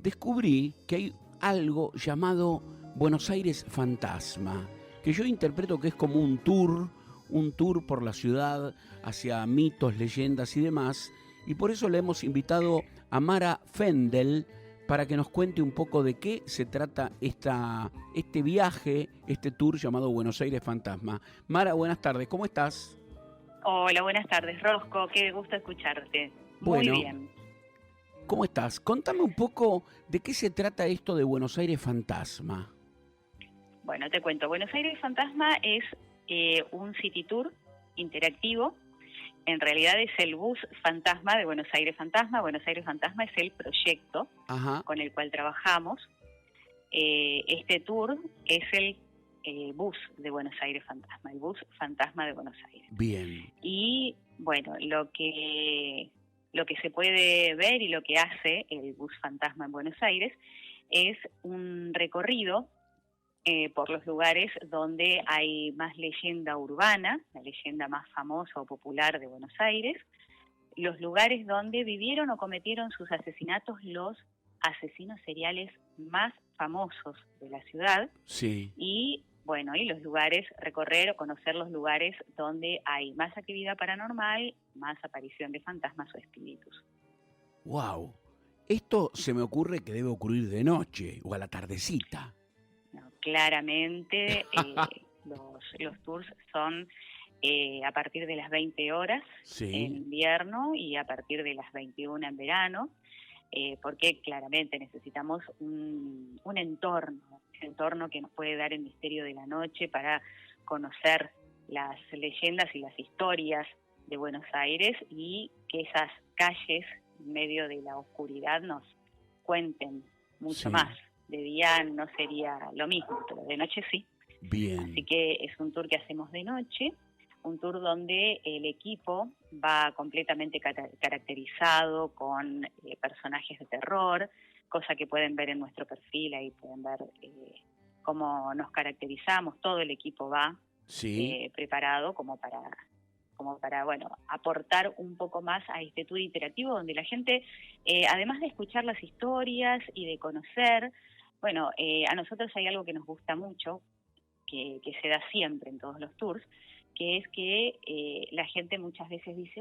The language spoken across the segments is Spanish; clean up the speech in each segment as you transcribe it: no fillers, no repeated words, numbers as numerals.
descubrí que hay algo llamado Buenos Aires Fantasma, que yo interpreto que es como un tour por la ciudad hacia mitos, leyendas y demás, y por eso le hemos invitado a Mara Fendel para que nos cuente un poco de qué se trata este viaje, este tour llamado Buenos Aires Fantasma. Mara, buenas tardes, ¿cómo estás? Hola, buenas tardes, Rosco, qué gusto escucharte. Muy Bueno, bien. ¿cómo estás? Contame un poco de qué se trata esto de Buenos Aires Fantasma. Bueno, te cuento, Buenos Aires Fantasma es un city tour interactivo. En realidad es el bus fantasma de Buenos Aires Fantasma. Buenos Aires Fantasma es el proyecto con el cual trabajamos. Este tour es el bus de Buenos Aires Fantasma, el bus fantasma de Buenos Aires. Bien. Y bueno, lo que se puede ver y lo que hace el bus fantasma en Buenos Aires es un recorrido por los lugares donde hay más leyenda urbana, la leyenda más famosa o popular de Buenos Aires, los lugares donde vivieron o cometieron sus asesinatos los asesinos seriales más famosos de la ciudad. Sí. Y bueno, y los lugares, recorrer o conocer los lugares donde hay más actividad paranormal, más aparición de fantasmas o espíritus. ¡Wow! Esto se me ocurre que debe ocurrir de noche o a la tardecita. No, claramente los tours son a partir de las 20 horas en invierno y a partir de las 21 en verano, porque claramente necesitamos un entorno que nos puede dar el misterio de la noche para conocer las leyendas y las historias de Buenos Aires y que esas calles en medio de la oscuridad nos cuenten mucho más. De día no sería lo mismo, pero de noche sí. Bien. Así que es un tour que hacemos de noche, un tour donde el equipo va completamente caracterizado con personajes de terror, cosa que pueden ver en nuestro perfil, ahí pueden ver cómo nos caracterizamos, todo el equipo va preparado como para bueno, aportar un poco más a este tour interactivo donde la gente, además de escuchar las historias y de conocer, bueno, a nosotros hay algo que nos gusta mucho, que se da siempre en todos los tours, que es que la gente muchas veces dice,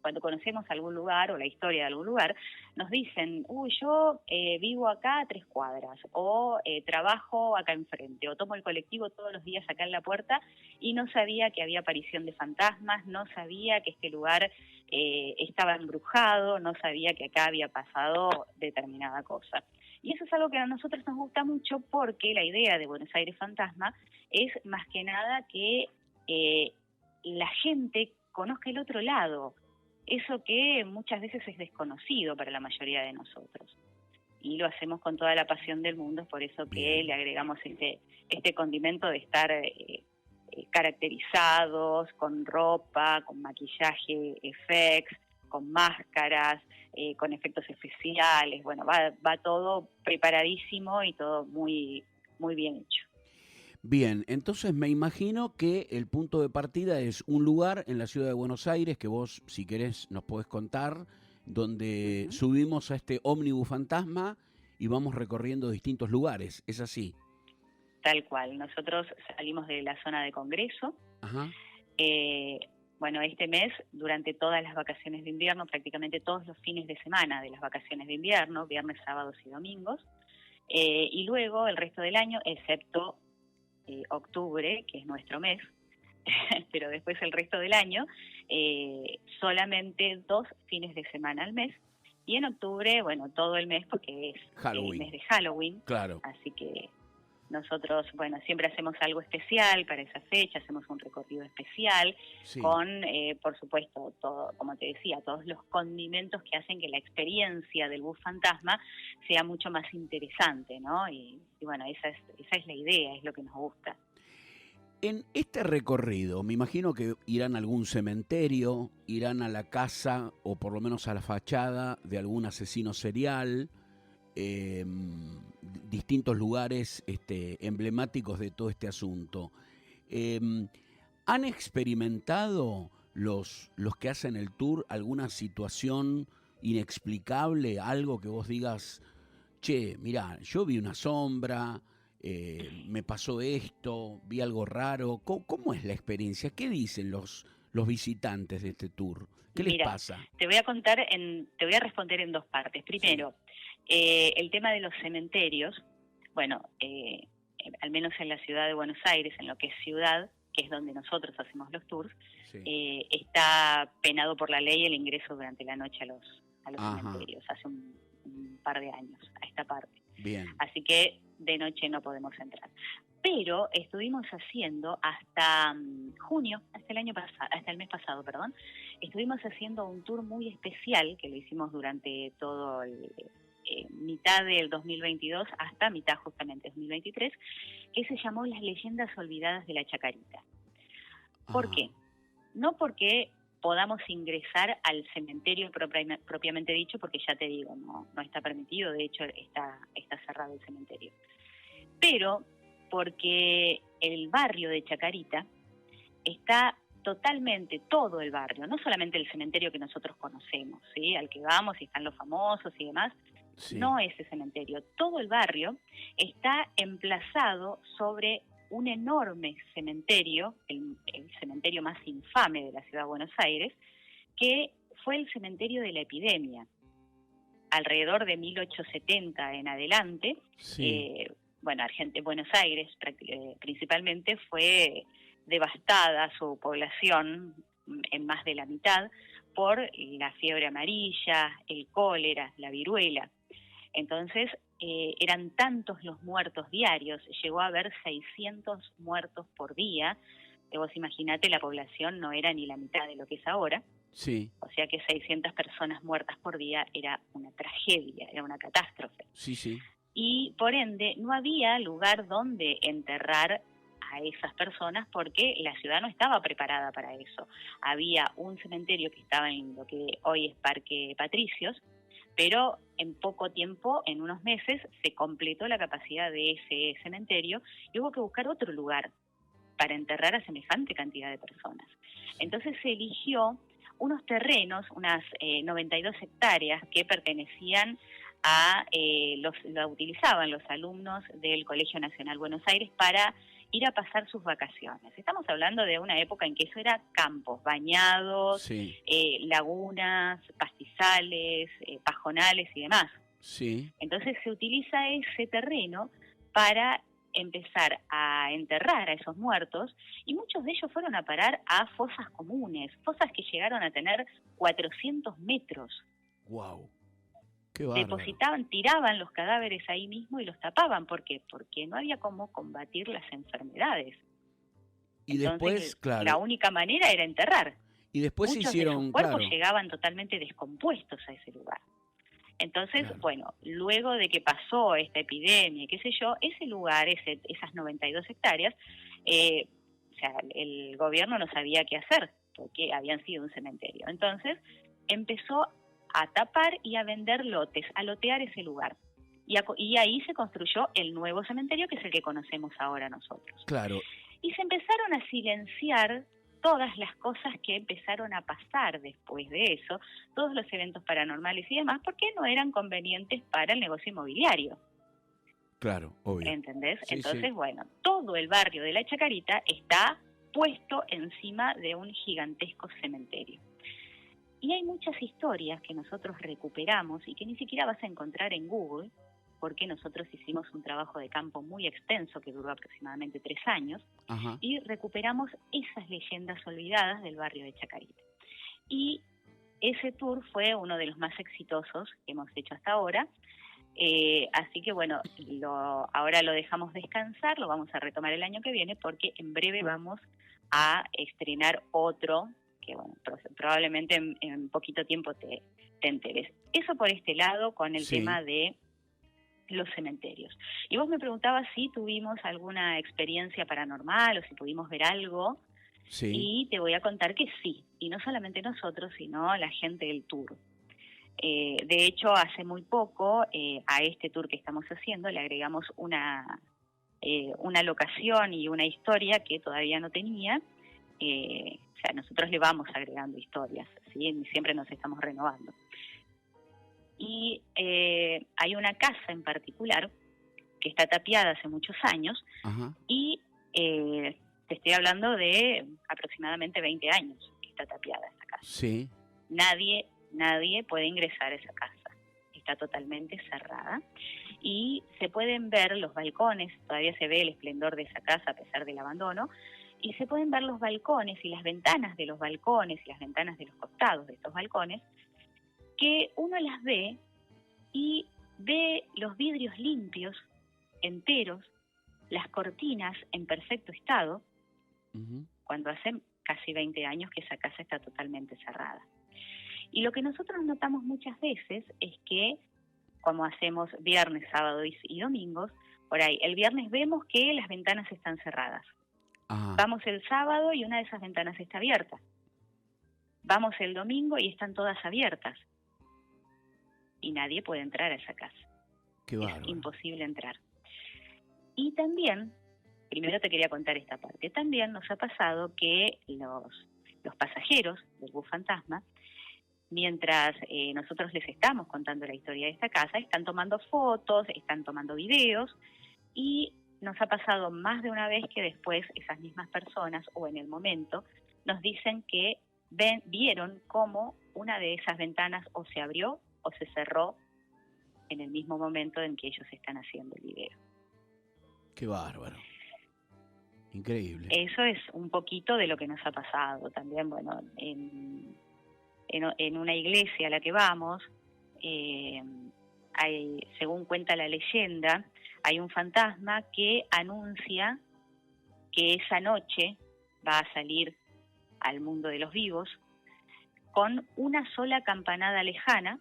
cuando conocemos algún lugar o la historia de algún lugar, nos dicen, yo vivo acá a 3 cuadras, o trabajo acá enfrente, o tomo el colectivo todos los días acá en la puerta y no sabía que había aparición de fantasmas, no sabía que este lugar estaba embrujado, no sabía que acá había pasado determinada cosa. Y eso es algo que a nosotros nos gusta mucho porque la idea de Buenos Aires Fantasma es más que nada que la gente conozca el otro lado, eso que muchas veces es desconocido para la mayoría de nosotros. Y lo hacemos con toda la pasión del mundo, es por eso que le agregamos este condimento de estar caracterizados, con ropa, con maquillaje, effects, con máscaras, con efectos especiales. Bueno, va todo preparadísimo y todo muy, muy bien hecho. Bien, entonces me imagino que el punto de partida es un lugar en la ciudad de Buenos Aires que vos, si querés, nos podés contar, donde subimos a este ómnibus fantasma y vamos recorriendo distintos lugares, ¿es así? Tal cual, nosotros salimos de la zona de Congreso. Bueno, este mes, durante todas las vacaciones de invierno, prácticamente todos los fines de semana de las vacaciones de invierno, viernes, sábados y domingos, y luego el resto del año, excepto octubre, que es nuestro mes, pero después el resto del año, solamente 2 fines de semana al mes, y en octubre, bueno, todo el mes porque es el mes de Halloween, claro. Así que nosotros, bueno, siempre hacemos algo especial para esa fecha, hacemos un recorrido especial con, por supuesto, todo, como te decía, todos los condimentos que hacen que la experiencia del bus fantasma sea mucho más interesante, ¿no? Y bueno, esa es la idea, es lo que nos gusta. En este recorrido, me imagino que irán a algún cementerio, irán a la casa o por lo menos a la fachada de algún asesino serial, distintos lugares emblemáticos de todo este asunto. ¿Han experimentado los que hacen el tour alguna situación inexplicable, algo que vos digas che, mirá, yo vi una sombra, me pasó esto, vi algo raro. ¿Cómo es la experiencia? ¿Qué dicen los visitantes de este tour? ¿Qué les Mira, pasa? te voy a responder en dos partes. Sí, Primero, el tema de los cementerios. Bueno, al menos en la ciudad de Buenos Aires, en lo que es ciudad, que es donde nosotros hacemos los tours, sí. está penado por la ley el ingreso durante la noche a los Ajá, cementerios, hace un par de años a esta parte. bien. Así que de noche no podemos entrar. Pero estuvimos haciendo hasta junio, hasta el mes pasado, perdón, estuvimos haciendo un tour muy especial que lo hicimos durante todo mitad del 2022 hasta mitad justamente 2023, que se llamó Las Leyendas Olvidadas de la Chacarita. ¿Por Ajá, qué? No porque podamos ingresar al cementerio propiamente dicho, porque ya te digo, no está permitido, de hecho está cerrado el cementerio, pero porque el barrio de Chacarita está totalmente, todo el barrio, no solamente el cementerio que nosotros conocemos, ¿sí? Al que vamos y están los famosos y demás, sí. no ese cementerio, todo el barrio está emplazado sobre un enorme cementerio, el cementerio más infame de la ciudad de Buenos Aires, que fue el cementerio de la epidemia. Alrededor de 1870 en adelante, Sí, Buenos Aires principalmente fue devastada su población en más de la mitad por la fiebre amarilla, el cólera, la viruela. Entonces, eran tantos los muertos diarios, llegó a haber 600 muertos por día. Vos imaginate, la población no era ni la mitad de lo que es ahora, sí, o sea que 600 personas muertas por día era una tragedia, era una catástrofe. sí, sí. Y por ende, no había lugar donde enterrar a esas personas porque la ciudad no estaba preparada para eso. Había un cementerio que estaba en lo que hoy es Parque Patricios, pero en poco tiempo, en unos meses, se completó la capacidad de ese cementerio y hubo que buscar otro lugar para enterrar a semejante cantidad de personas. Sí. Entonces se eligió unos terrenos, unas 92 hectáreas que pertenecían a, lo utilizaban los alumnos del Colegio Nacional Buenos Aires para ir a pasar sus vacaciones. Estamos hablando de una época en que eso era campos, bañados, Sí, lagunas, pastizales, pajonales y demás. sí. Entonces se utiliza ese terreno para empezar a enterrar a esos muertos y muchos de ellos fueron a parar a fosas comunes, fosas que llegaron a tener 400 metros. Wow, qué bárbaro. Depositaban, tiraban los cadáveres ahí mismo y los tapaban. ¿Por qué? Porque no había cómo combatir las enfermedades. Y después, Entonces claro, la única manera era enterrar. y después se Muchos de sus hicieron, cuerpos claro, llegaban totalmente descompuestos a ese lugar. Entonces, claro. bueno, luego de que pasó esta epidemia y qué sé yo, ese lugar, esas 92 hectáreas, o sea, el gobierno no sabía qué hacer porque habían sido un cementerio. Entonces, empezó a tapar y a vender lotes, a lotear ese lugar. Y ahí se construyó el nuevo cementerio, que es el que conocemos ahora nosotros. Claro, Y se empezaron a silenciar todas las cosas que empezaron a pasar después de eso, todos los eventos paranormales y demás, porque no eran convenientes para el negocio inmobiliario, claro, obvio. ¿entendés? Sí, sí. Entonces, bueno, todo el barrio de La Chacarita está puesto encima de un gigantesco cementerio. Y hay muchas historias que nosotros recuperamos y que ni siquiera vas a encontrar en Google, porque nosotros hicimos un trabajo de campo muy extenso que duró aproximadamente 3 años, Ajá. y recuperamos esas leyendas olvidadas del barrio de Chacarita. Y ese tour fue uno de los más exitosos que hemos hecho hasta ahora, así que bueno, ahora lo dejamos descansar, lo vamos a retomar el año que viene porque en breve vamos a estrenar otro que bueno, probablemente en poquito tiempo te enteres. Eso por este lado con el Sí, tema de los cementerios. Y vos me preguntabas si tuvimos alguna experiencia paranormal o si pudimos ver algo, sí. y te voy a contar que sí, y no solamente nosotros, sino la gente del tour. De hecho, hace muy poco a este tour que estamos haciendo le agregamos una locación y una historia que todavía no tenía. O sea, nosotros le vamos agregando historias, ¿sí? Siempre nos estamos renovando. Y hay una casa en particular que está tapiada hace muchos años. Ajá. Y te estoy hablando de aproximadamente 20 años que está tapiada esa casa. Sí. Nadie puede ingresar a esa casa. Está totalmente cerrada. Y se pueden ver los balcones, todavía se ve el esplendor de esa casa a pesar del abandono, y se pueden ver los balcones y las ventanas de los balcones y las ventanas de los costados de estos balcones, que uno las ve y ve los vidrios limpios, enteros, las cortinas en perfecto estado, cuando hace casi 20 años que esa casa está totalmente cerrada. Y lo que nosotros notamos muchas veces es que, como hacemos viernes, sábado y domingos, por ahí, el viernes vemos que las ventanas están cerradas. Ajá. Vamos el sábado y una de esas ventanas está abierta. Vamos el domingo y están todas abiertas. Y nadie puede entrar a esa casa. Qué bárbaro. Es imposible entrar. Y también, primero te quería contar esta parte, también nos ha pasado que los pasajeros del bus fantasma, mientras nosotros les estamos contando la historia de esta casa, están tomando fotos, están tomando videos, y nos ha pasado más de una vez que después esas mismas personas, o en el momento, nos dicen que vieron cómo una de esas ventanas o se abrió o se cerró en el mismo momento en que ellos están haciendo el video. Qué bárbaro. Increíble. Eso es un poquito de lo que nos ha pasado. También, bueno, en una iglesia a la que vamos, según cuenta la leyenda, hay un fantasma que anuncia que esa noche va a salir al mundo de los vivos con una sola campanada lejana.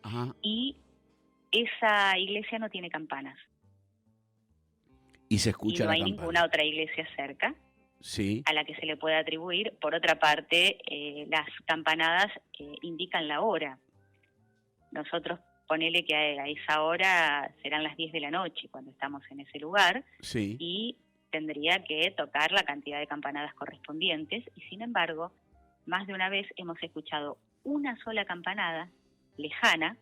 Ajá. Y esa iglesia no tiene campanas. Y se escucha y no la hay campana. ninguna otra iglesia cerca Sí. a la que se le pueda atribuir. Por otra parte, las campanadas indican la hora. Nosotros, ponele que a esa hora serán las 10 de la noche cuando estamos en ese lugar, Sí. y tendría que tocar la cantidad de campanadas correspondientes, y sin embargo, más de una vez hemos escuchado una sola campanada lejana,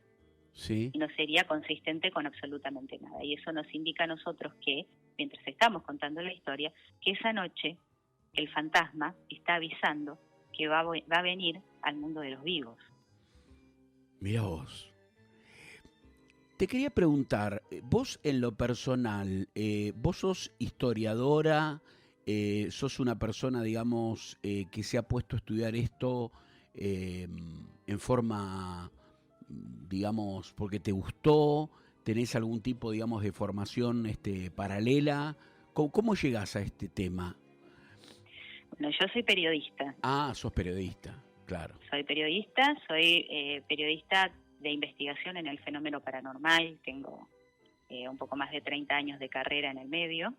Sí. y no sería consistente con absolutamente nada. Y eso nos indica a nosotros que, mientras estamos contando la historia, que esa noche el fantasma está avisando que va a venir al mundo de los vivos. Mirá vos. Te quería preguntar, vos en lo personal, vos sos historiadora, sos una persona, digamos, que se ha puesto a estudiar esto en forma, digamos, porque te gustó, tenés algún tipo, digamos, de formación paralela. ¿Cómo llegás a este tema? Bueno, yo soy periodista. Ah, sos periodista, claro. Soy periodista de investigación en el fenómeno paranormal. Tengo un poco más de 30 años de carrera en el medio,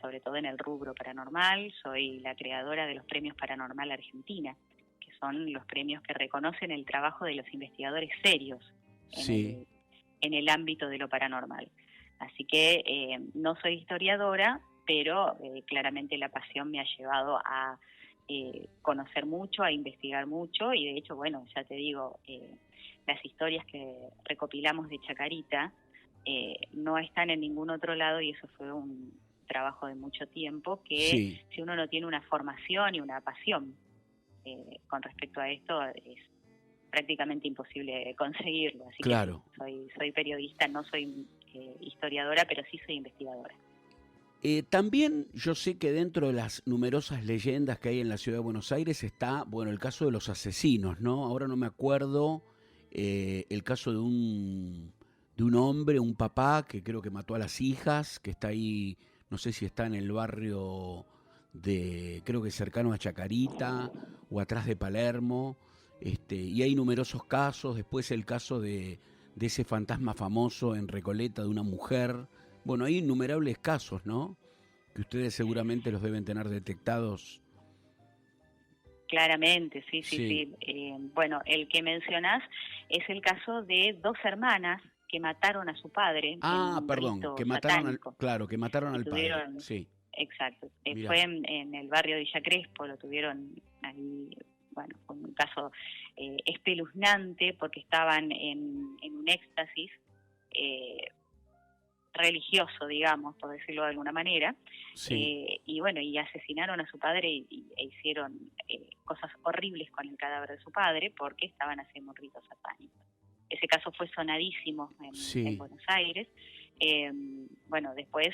sobre todo en el rubro paranormal. Soy la creadora de los Premios Paranormal Argentina, que son los premios que reconocen el trabajo de los investigadores serios Sí. en el ámbito de lo paranormal. Así que no soy historiadora, pero claramente la pasión me ha llevado a conocer mucho, a investigar mucho, y de hecho, bueno, ya te digo, las historias que recopilamos de Chacarita no están en ningún otro lado, y eso fue un trabajo de mucho tiempo que Sí. si uno no tiene una formación y una pasión con respecto a esto, es prácticamente imposible conseguirlo. Así Claro. que soy periodista, no soy historiadora, pero sí soy investigadora. También yo sé que dentro de las numerosas leyendas que hay en la ciudad de Buenos Aires está, bueno, el caso de los asesinos, ¿no? Ahora no me acuerdo el caso de un hombre, un papá que creo que mató a las hijas, que está ahí, no sé si está en el barrio creo que cercano a Chacarita o atrás de Palermo, y hay numerosos casos. Después el caso de ese fantasma famoso en Recoleta de una mujer. Bueno, hay innumerables casos, ¿no? Que ustedes seguramente los deben tener detectados. Claramente, sí. Bueno, el que mencionás es el caso de dos hermanas que mataron a su padre. Ah, perdón, que mataron que mataron al padre. Sí. Exacto. Fue en el barrio de Villa Crespo, lo tuvieron ahí bueno, fue un caso espeluznante porque estaban en un éxtasis religioso, digamos, por decirlo de alguna manera, Sí, y bueno, y asesinaron a su padre e hicieron cosas horribles con el cadáver de su padre porque estaban haciendo un rito satánico. Ese caso fue sonadísimo en sí, Buenos Aires. Bueno, después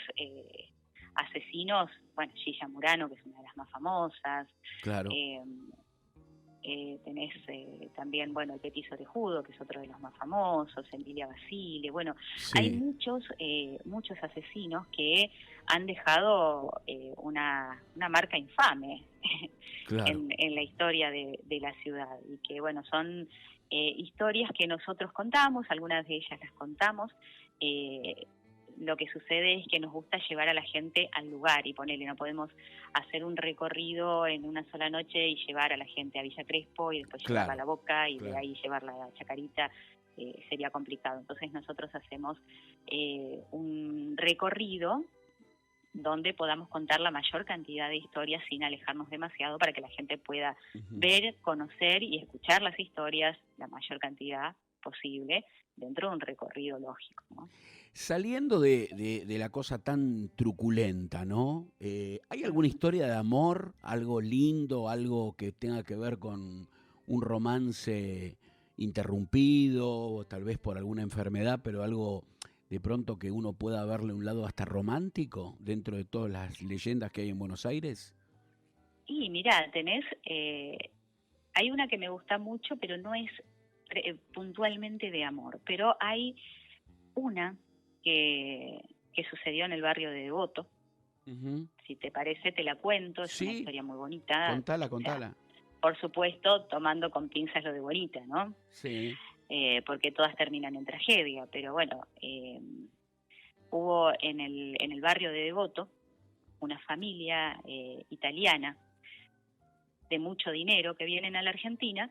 asesinos, bueno, Gilla Murano, que es una de las más famosas, claro. eh, tenés también, bueno, el Petiso Orejudo, que es otro de los más famosos, Emilia Basile, bueno, hay Sí, muchos asesinos que han dejado una marca infame claro. en la historia de la ciudad, y que, bueno, son historias que nosotros contamos, algunas de ellas las contamos. Lo que sucede es que nos gusta llevar a la gente al lugar y ponerle, no podemos hacer un recorrido en una sola noche y llevar a la gente a Villa Crespo y después llevarla a Claro, La Boca y de claro. ahí llevarla a Chacarita, sería complicado. Entonces nosotros hacemos un recorrido donde podamos contar la mayor cantidad de historias sin alejarnos demasiado para que la gente pueda Ujú. ver, conocer y escuchar las historias, la mayor cantidad posible, dentro de un recorrido lógico, ¿no? Saliendo de la cosa tan truculenta, ¿no? ¿Hay alguna Ujú. historia de amor, algo lindo, algo que tenga que ver con un romance interrumpido, o tal vez por alguna enfermedad, pero algo de pronto que uno pueda verle un lado hasta romántico dentro de todas las leyendas que hay en Buenos Aires? Y mirá, hay una que me gusta mucho, pero no es puntualmente de amor, pero hay una que sucedió en el barrio de Devoto. Ujú. Si te parece, te la cuento, es una Sí, historia muy bonita, contala, o sea, contala. por supuesto, tomando con pinzas lo de bonita, ¿no? Sí. Porque todas terminan en tragedia, pero bueno, hubo en el barrio de Devoto una familia italiana de mucho dinero que vienen a la Argentina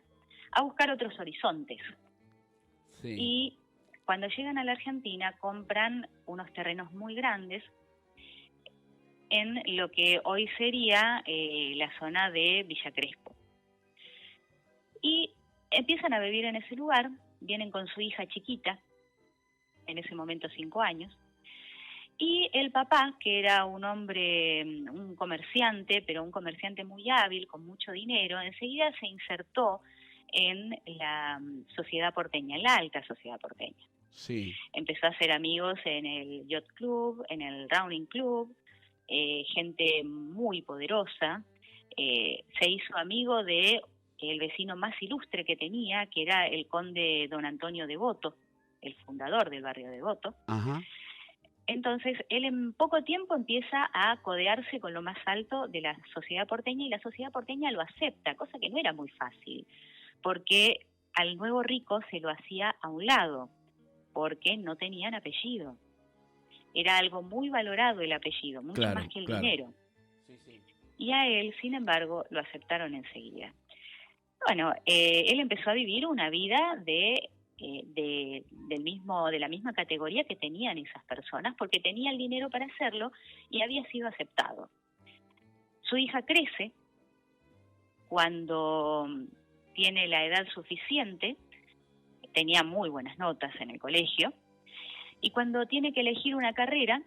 a buscar otros horizontes. Sí, Y cuando llegan a la Argentina compran unos terrenos muy grandes en lo que hoy sería la zona de Villa Crespo. Y empiezan a vivir en ese lugar, vienen con su hija chiquita, en ese momento 5 años, y el papá, que era un hombre, un comerciante, pero un comerciante muy hábil, con mucho dinero, enseguida se insertó en la sociedad porteña, en la alta sociedad porteña. sí, Empezó a hacer amigos en el Yacht Club, en el Rowing Club, gente muy poderosa. Se hizo amigo de el vecino más ilustre que tenía, que era el conde don Antonio Devoto, el fundador del barrio Devoto. ajá, Entonces, él en poco tiempo empieza a codearse con lo más alto de la sociedad porteña y la sociedad porteña lo acepta, cosa que no era muy fácil, porque al nuevo rico se lo hacía a un lado, porque no tenían apellido. Era algo muy valorado el apellido, mucho más claro, que el claro. dinero. Y a él, sin embargo, lo aceptaron enseguida. Bueno, él empezó a vivir una vida de la misma categoría que tenían esas personas, porque tenía el dinero para hacerlo y había sido aceptado. Su hija crece cuando tiene la edad suficiente, tenía muy buenas notas en el colegio, y cuando tiene que elegir una carrera,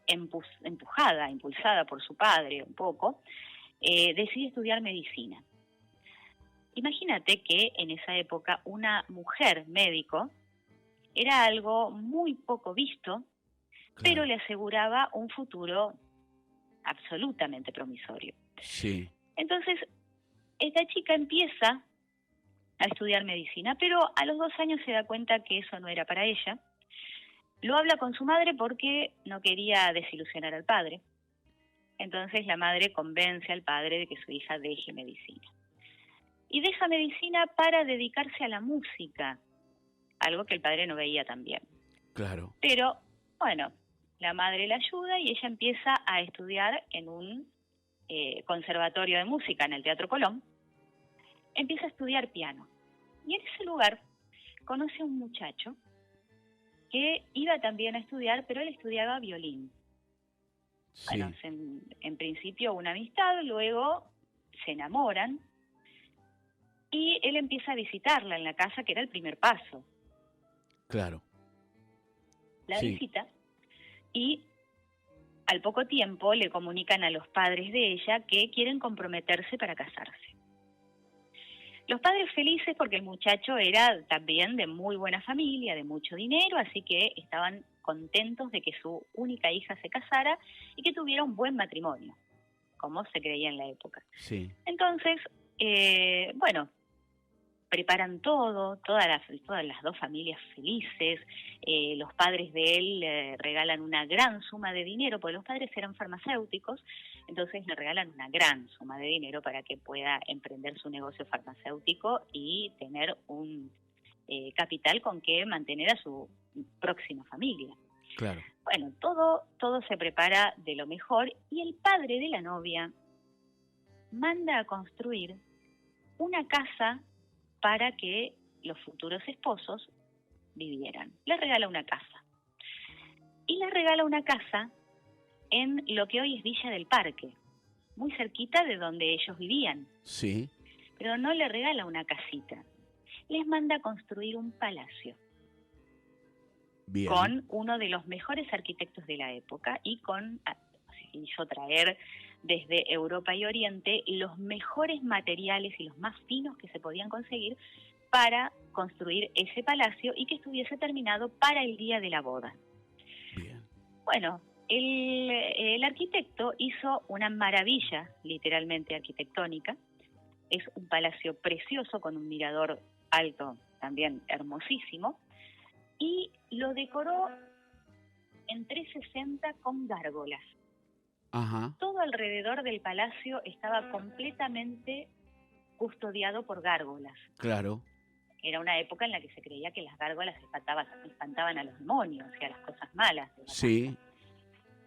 impulsada por su padre un poco, decide estudiar medicina. Imagínate que en esa época una mujer médico era algo muy poco visto, pero Claro, le aseguraba un futuro absolutamente promisorio. sí, Entonces, esta chica empieza a estudiar medicina, pero a los 2 años se da cuenta que eso no era para ella. Lo habla con su madre porque no quería desilusionar al padre. Entonces la madre convence al padre de que su hija deje medicina. Y deja medicina para dedicarse a la música, algo que el padre no veía tan bien. claro. Pero, bueno, la madre la ayuda y ella empieza a estudiar en un conservatorio de música en el Teatro Colón. Empieza a estudiar piano. Y en ese lugar conoce a un muchacho que iba también a estudiar, pero él estudiaba violín. Bueno, Sí, en principio una amistad, luego se enamoran y él empieza a visitarla en la casa, que era el primer paso. Claro. La Sí. visita y al poco tiempo le comunican a los padres de ella que quieren comprometerse para casarse. Los padres felices porque el muchacho era también de muy buena familia, de mucho dinero, así que estaban contentos de que su única hija se casara y que tuviera un buen matrimonio, como se creía en la época. Sí. Entonces, bueno, preparan todo, todas las dos familias felices, los padres de él regalan una gran suma de dinero, porque los padres eran farmacéuticos, entonces le regalan una gran suma de dinero para que pueda emprender su negocio farmacéutico y tener un capital con que mantener a su próxima familia. Claro. Bueno, todo se prepara de lo mejor y el padre de la novia manda a construir una casa para que los futuros esposos vivieran. Les regala una casa. Y les regala una casa en lo que hoy es Villa del Parque, muy cerquita de donde ellos vivían. Sí. Pero no le regala una casita. Les manda a construir un palacio. Bien. Con uno de los mejores arquitectos de la época y se hizo traer desde Europa y Oriente los mejores materiales y los más finos que se podían conseguir para construir ese palacio y que estuviese terminado para el día de la boda. Bien. Bueno, el arquitecto hizo una maravilla, literalmente arquitectónica. Es un palacio precioso con un mirador alto, también hermosísimo, y lo decoró en 360 con gárgolas. Ajá. Todo alrededor del palacio estaba completamente custodiado por gárgolas. Claro. Era una época en la que se creía que las gárgolas espantaban a los demonios y a las cosas malas de la Sí. casa.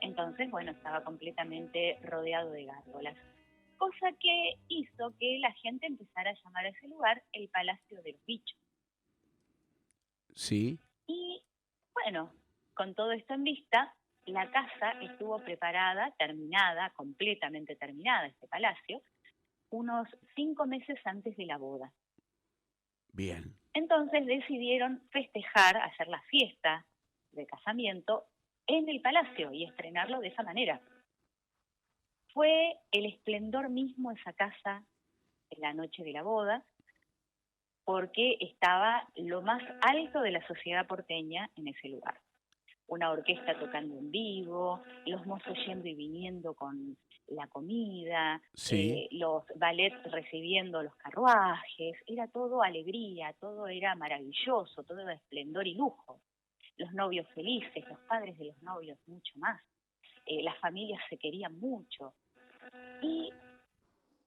Entonces, bueno, estaba completamente rodeado de gárgolas. Cosa que hizo que la gente empezara a llamar a ese lugar el Palacio de los Bichos. Sí. Y bueno, con todo esto en vista, la casa estuvo preparada, terminada, completamente terminada, este palacio, unos 5 meses antes de la boda. Bien. Entonces decidieron festejar, hacer la fiesta de casamiento en el palacio y estrenarlo de esa manera. Fue el esplendor mismo esa casa en la noche de la boda, porque estaba lo más alto de la sociedad porteña en ese lugar. Una orquesta tocando en vivo, los mozos yendo y viniendo con la comida, Sí. los ballets recibiendo los carruajes, era todo alegría, todo era maravilloso, todo era esplendor y lujo. Los novios felices, los padres de los novios mucho más, las familias se querían mucho. Y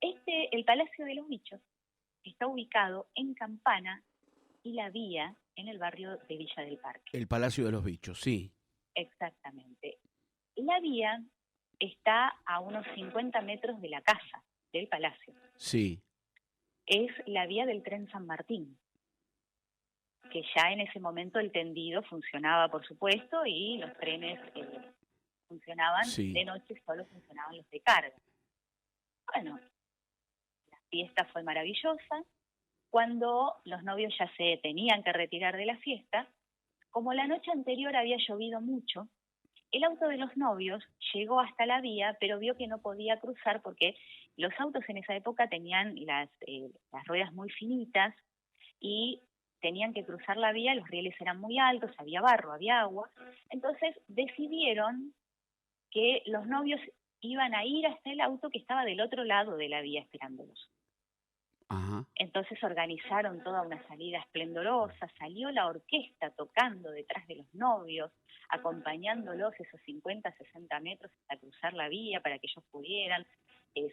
el Palacio de los Bichos está ubicado en Campana y La Vía, en el barrio de Villa del Parque. El Palacio de los Bichos, sí. Exactamente. La Vía está a unos 50 metros de la casa, del palacio. Sí. Es la vía del tren San Martín, que ya en ese momento el tendido funcionaba, por supuesto, y los trenes funcionaban, Sí. de noche solo funcionaban los de carga. Bueno, la fiesta fue maravillosa. Cuando los novios ya se tenían que retirar de la fiesta, como la noche anterior había llovido mucho, el auto de los novios llegó hasta la vía, pero vio que no podía cruzar porque los autos en esa época tenían las ruedas muy finitas y tenían que cruzar la vía, los rieles eran muy altos, había barro, había agua. Entonces decidieron que los novios iban a ir hasta el auto que estaba del otro lado de la vía esperándolos. Ajá. Entonces organizaron toda una salida esplendorosa, salió la orquesta tocando detrás de los novios, acompañándolos esos 50, 60 metros hasta cruzar la vía para que ellos pudieran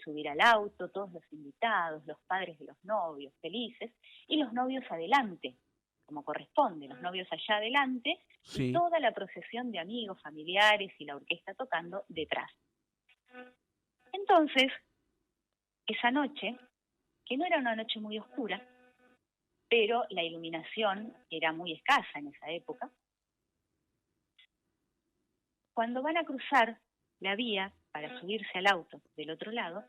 subir al auto, todos los invitados, los padres de los novios felices, y los novios adelante, como corresponde, los novios allá adelante, Sí. y toda la procesión de amigos, familiares y la orquesta tocando detrás. Entonces, esa noche, que no era una noche muy oscura, pero la iluminación era muy escasa en esa época. Cuando van a cruzar la vía para subirse al auto del otro lado,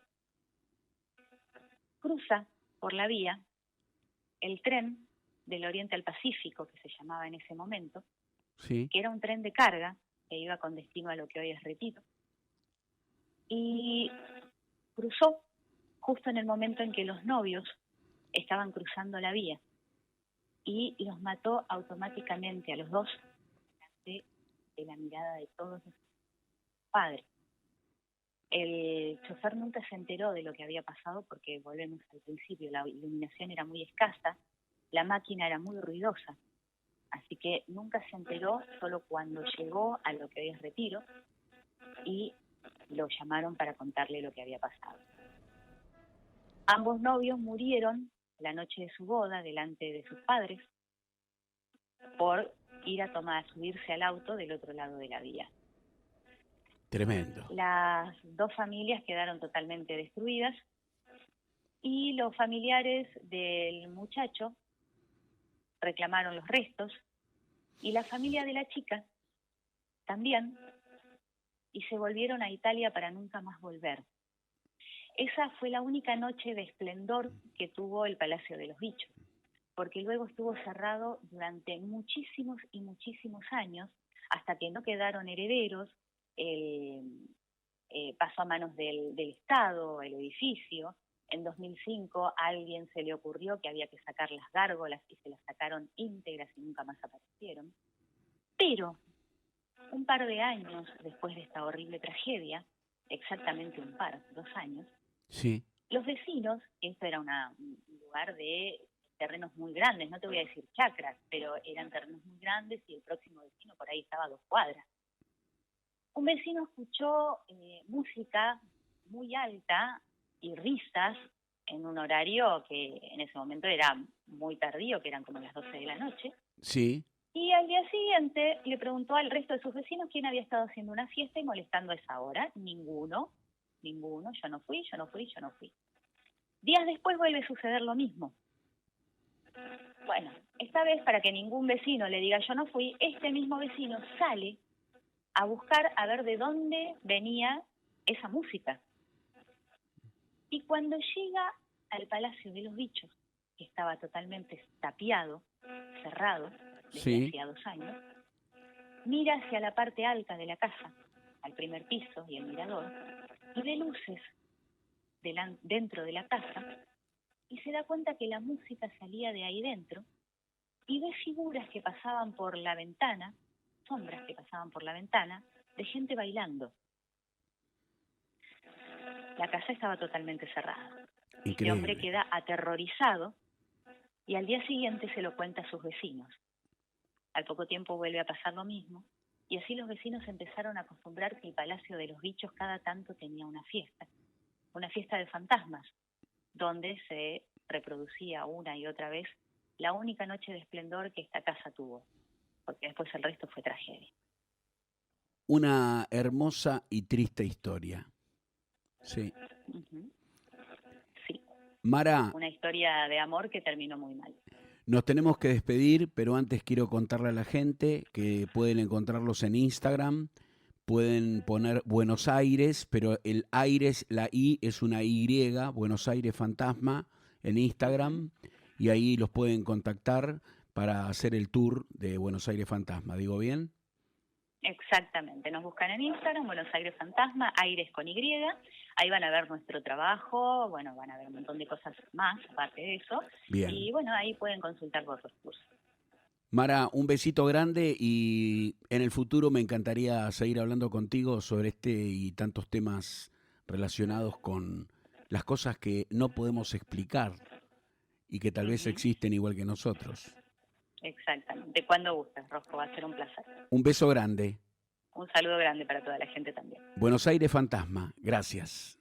cruza por la vía el tren del Oriente al Pacífico, que se llamaba en ese momento, Sí. que era un tren de carga que iba con destino a lo que hoy es Retiro, y cruzó justo en el momento en que los novios estaban cruzando la vía y los mató automáticamente a los dos de la mirada de todos los padres. El chofer nunca se enteró de lo que había pasado porque, volvemos al principio, la iluminación era muy escasa, la máquina era muy ruidosa, así que nunca se enteró, solo cuando llegó a lo que hoy es Retiro y lo llamaron para contarle lo que había pasado. Ambos novios murieron la noche de su boda delante de sus padres por ir a subirse al auto del otro lado de la vía. Tremendo. Las dos familias quedaron totalmente destruidas y los familiares del muchacho reclamaron los restos y la familia de la chica también, y se volvieron a Italia para nunca más volver. Esa fue la única noche de esplendor que tuvo el Palacio de los Bichos, porque luego estuvo cerrado durante muchísimos y muchísimos años, hasta que no quedaron herederos, pasó a manos del Estado, el edificio. En 2005 a alguien se le ocurrió que había que sacar las gárgolas y se las sacaron íntegras y nunca más aparecieron. Pero un par de años después de esta horrible tragedia, exactamente 2 años, Sí. los vecinos, esto era un lugar de terrenos muy grandes, no te voy a decir chacras, pero eran terrenos muy grandes y el próximo vecino por ahí estaba a 2 cuadras. Un vecino escuchó música muy alta y risas en un horario que en ese momento era muy tardío, que eran como las 12 de la noche. Sí. Y al día siguiente le preguntó al resto de sus vecinos quién había estado haciendo una fiesta y molestando a esa hora. Ninguno, yo no fui. Días después vuelve a suceder lo mismo. Bueno, esta vez, para que ningún vecino le diga yo no fui, este mismo vecino sale a buscar a ver de dónde venía esa música. Y cuando llega al Palacio de los Bichos, que estaba totalmente tapiado, cerrado, desde hacía 2 años, mira hacia la parte alta de la casa, al primer piso y el mirador, y ve luces dentro de la casa, y se da cuenta que la música salía de ahí dentro, y ve figuras que pasaban por la ventana, sombras que pasaban por la ventana, de gente bailando. La casa estaba totalmente cerrada. Increíble. Este hombre queda aterrorizado y al día siguiente se lo cuenta a sus vecinos. Al poco tiempo vuelve a pasar lo mismo y así los vecinos empezaron a acostumbrar que el Palacio de los Bichos cada tanto tenía una fiesta de fantasmas, donde se reproducía una y otra vez la única noche de esplendor que esta casa tuvo, porque después el resto fue tragedia. Una hermosa y triste historia. Sí. Uh-huh. Sí. Mara, una historia de amor que terminó muy mal. Nos tenemos que despedir, pero antes quiero contarle a la gente que pueden encontrarlos en Instagram, pueden poner Buenos Aires, pero el Aires, la I es una Y, Buenos Aires Fantasma, en Instagram, y ahí los pueden contactar para hacer el tour de Buenos Aires Fantasma. ¿Digo bien? Exactamente, nos buscan en Instagram, Buenos Aires Fantasma, Aires con Y, ahí van a ver nuestro trabajo, bueno, van a ver un montón de cosas más aparte de eso, Bien. Y bueno, ahí pueden consultar por los cursos. Mara, un besito grande y en el futuro me encantaría seguir hablando contigo sobre este y tantos temas relacionados con las cosas que no podemos explicar y que tal vez existen igual que nosotros. Exactamente, cuando gustes, Rosco, va a ser un placer. Un beso grande. Un saludo grande para toda la gente también. Buenos Aires Fantasma, gracias.